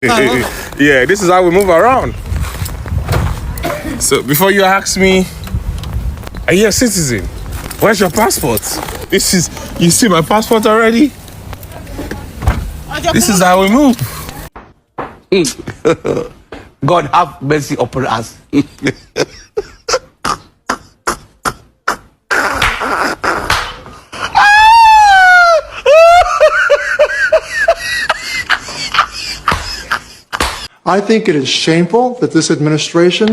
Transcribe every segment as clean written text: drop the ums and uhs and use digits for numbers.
Yeah, this is how we move around. So before you ask me, are you a citizen? Where's your passport? This is, you see my passport already? This is how we move. God have mercy upon us. I think it is shameful that this administration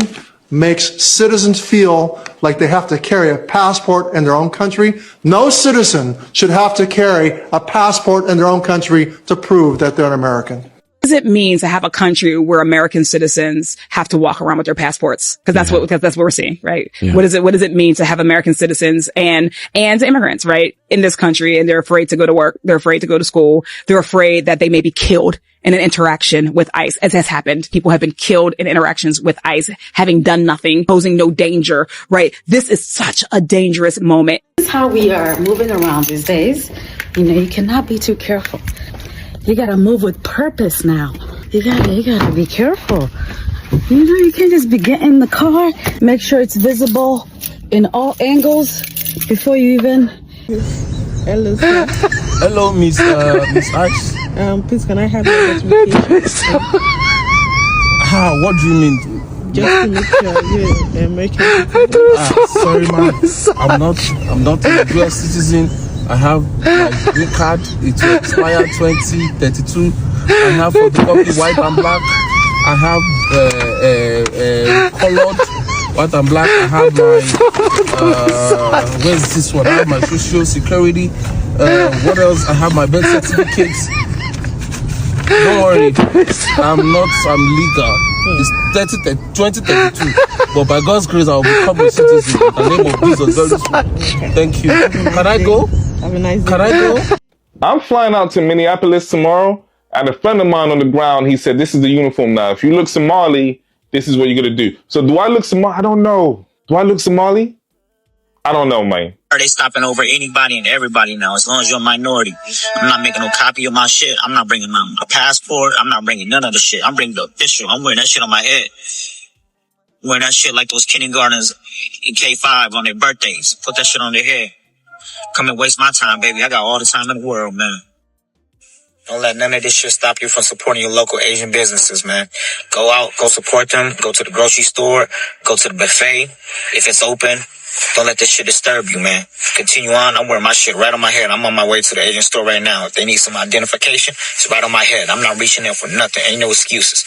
makes citizens feel like they have to carry a passport in their own country. No citizen should have to carry a passport in their own country to prove that they're an American. What does it mean to have a country where American citizens have to walk around with their passports? Because that's what we're seeing, right? Yeah. What does it mean to have American citizens and immigrants, right, in this country, and they're afraid to go to work, they're afraid to go to school, they're afraid that they may be killed in an interaction with ICE, as has happened. People have been killed in interactions with ICE, having done nothing, posing no danger, right? This is such a dangerous moment. This is how we are moving around these days. You cannot be too careful. You gotta move with purpose now. You gotta be careful. You can't just be getting in the car. Make sure it's visible in all angles before you even. Hello, sir. Hello, Miss Ice. Please, can I have your notification? How? What do you mean? Just to make sure you're American. Sorry, man. I'm not a US citizen. I have my green card. It will expire 2032. I have photocopy white and black. I have colored white and black. I have my where's this one? I have my social security. What else? I have my birth certificates. Don't worry, I'm legal. It's 2032, but by God's grace, I will become a citizen in the name of Jesus very soon. Thank you. Can I go? Have a nice day. Can I go? I'm flying out to Minneapolis tomorrow, and a friend of mine on the ground, he said, this is the uniform now. If you look Somali, this is what you're going to do. So do I look Somali? I don't know. Do I look Somali? I don't know, man. Are they stopping over anybody and everybody now, as long as you're a minority? I'm not making no copy of my shit. I'm not bringing a passport. I'm not bringing none of the shit. I'm bringing the official. I'm wearing that shit on my head. I'm wearing that shit like those kindergartners in K5 on their birthdays. Put that shit on their head. Come and waste my time, baby. I got all the time in the world, man. Don't let none of this shit stop you from supporting your local Asian businesses, man. Go out, go support them. Go to the grocery store. Go to the buffet if it's open. Don't let this shit disturb you, man. Continue on. I'm wearing my shit right on my head. I'm on my way to the Asian store right now. If they need some identification, it's right on my head. I'm not reaching in for nothing. Ain't no excuses.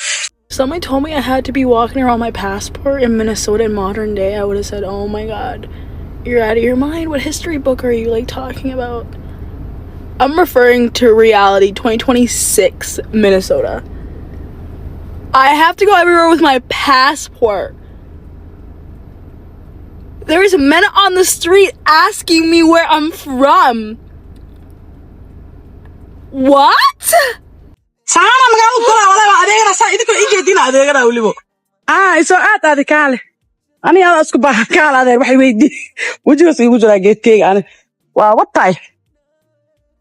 Somebody told me I had to be walking around my passport in Minnesota in modern day. I would have said, oh my God, you're out of your mind. What history book are you talking about? I'm referring to reality 2026 Minnesota. I have to go everywhere with my passport. There's men on the street asking me where I'm from. What? So aad adi kaale ani ala isku baahan kaal adeer waxay weydii wajiga igu jira geedkayga ani waa watay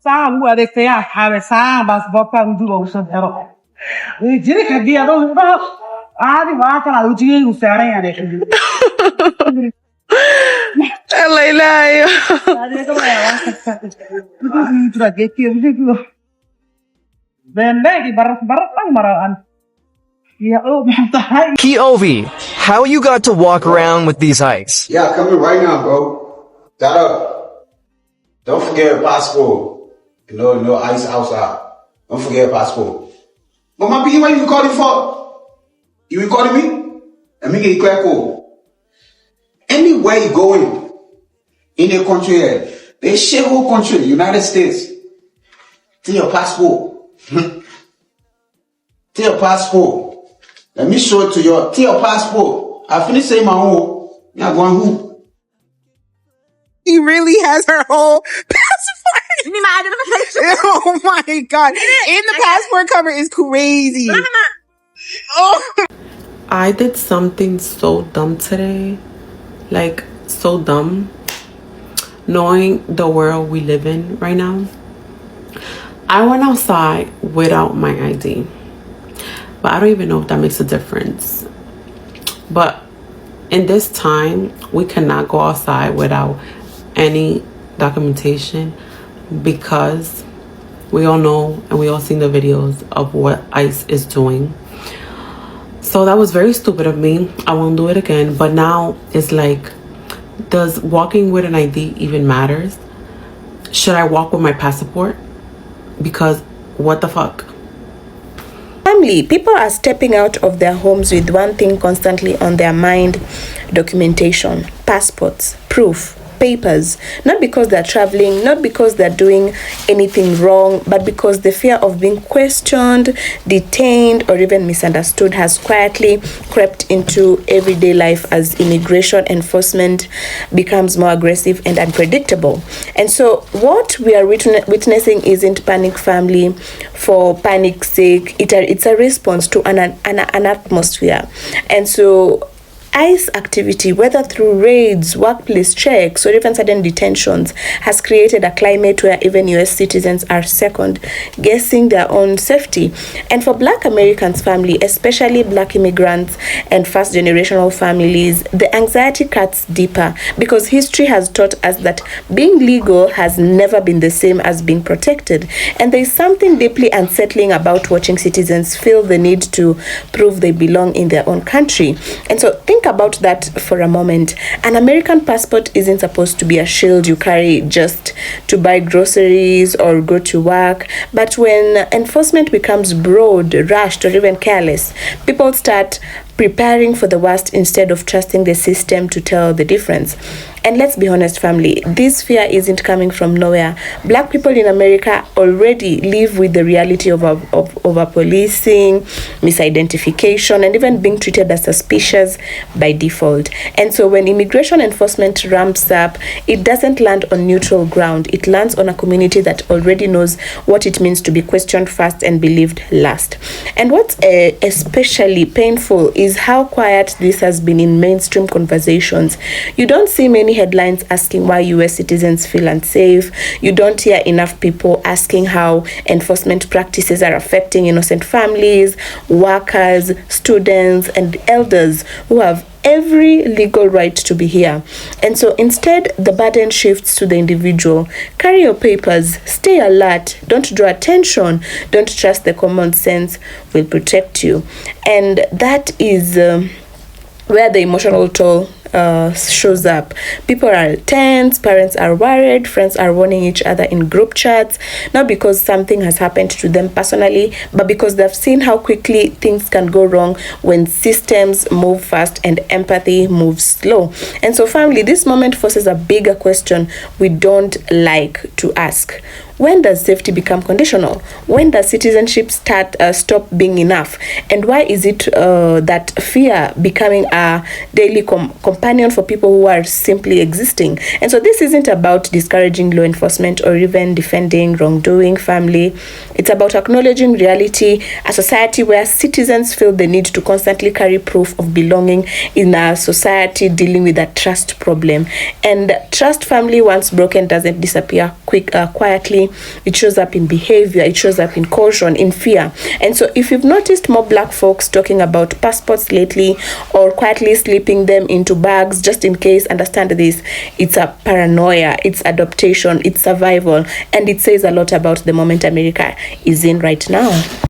saan ugu adeegtayaan xaabe saan baas boobka ugu ugu soo xiro jiri kadii adoo aadi waa kana wajigaygu saaran yahay La ilaha POV, how you got to walk around with these hikes? Yeah, come in right now, bro. That up. Don't forget passport. No ice outside. Don't forget passport. Mama P, what you recording for? You recording me? Let me get you clear code. Anywhere you going in a country, they share whole country, United States. Take your passport. Take your passport. Let me show it to you. Take your passport. I finished saying my own. I'm going who? He really has her whole passport. You need my identification? Oh my God. And the passport cover is crazy. Oh. I did something so dumb today. Like, so dumb. Knowing the world we live in right now. I went outside without my ID. But I don't even know if that makes a difference. But in this time, we cannot go outside without any documentation, because we all know and we all seen the videos of what ICE is doing. So that was very stupid of me. I won't do it again. But now it's like, does walking with an ID even matters? Should I walk with my passport? Because what the fuck? Family, people are stepping out of their homes with one thing constantly on their mind: documentation, passports, proof, papers. Not because they're traveling, not because they're doing anything wrong, but because the fear of being questioned, detained, or even misunderstood has quietly crept into everyday life as immigration enforcement becomes more aggressive and unpredictable. And so what we are witnessing isn't panic, family, for panic's sake. It's a response to an atmosphere. And so ICE activity, whether through raids, workplace checks, or even sudden detentions, has created a climate where even US citizens are second guessing their own safety. And for Black Americans, family, especially Black immigrants and first generational families, the anxiety cuts deeper, because history has taught us that being legal has never been the same as being protected. And there is something deeply unsettling about watching citizens feel the need to prove they belong in their own country. And so think about that for a moment. An American passport isn't supposed to be a shield you carry just to buy groceries or go to work. But when enforcement becomes broad, rushed, or even careless, people start preparing for the worst instead of trusting the system to tell the difference. And let's be honest, family, this fear isn't coming from nowhere. Black people in America already live with the reality of policing, misidentification, and even being treated as suspicious by default. And so when immigration enforcement ramps up, it doesn't land on neutral ground. It lands on a community that already knows what it means to be questioned first and believed last. And what's especially painful is how quiet this has been in mainstream conversations. You don't see many headlines asking why US citizens feel unsafe. You don't hear enough people asking how enforcement practices are affecting innocent families, workers, students, and elders who have every legal right to be here. And so instead, the burden shifts to the individual. Carry your papers, stay alert, don't draw attention, don't trust the common sense will protect you. And that is where the emotional toll shows up. People are tense, parents are worried, friends are warning each other in group chats, not because something has happened to them personally, but because they've seen how quickly things can go wrong when systems move fast and empathy moves slow. And so, family, this moment forces a bigger question we don't like to ask. When does safety become conditional? When does citizenship stop being enough? And why is it that fear becoming a daily companion for people who are simply existing? And so this isn't about discouraging law enforcement or even defending wrongdoing, family. It's about acknowledging reality, a society where citizens feel the need to constantly carry proof of belonging in a society dealing with a trust problem. And trust, family, once broken, doesn't disappear quietly. It shows up in behavior, it shows up in caution, in fear. And so if you've noticed more Black folks talking about passports lately or quietly slipping them into bags just in case, understand this: it's a paranoia, it's adaptation, it's survival, and it says a lot about the moment America is in right now.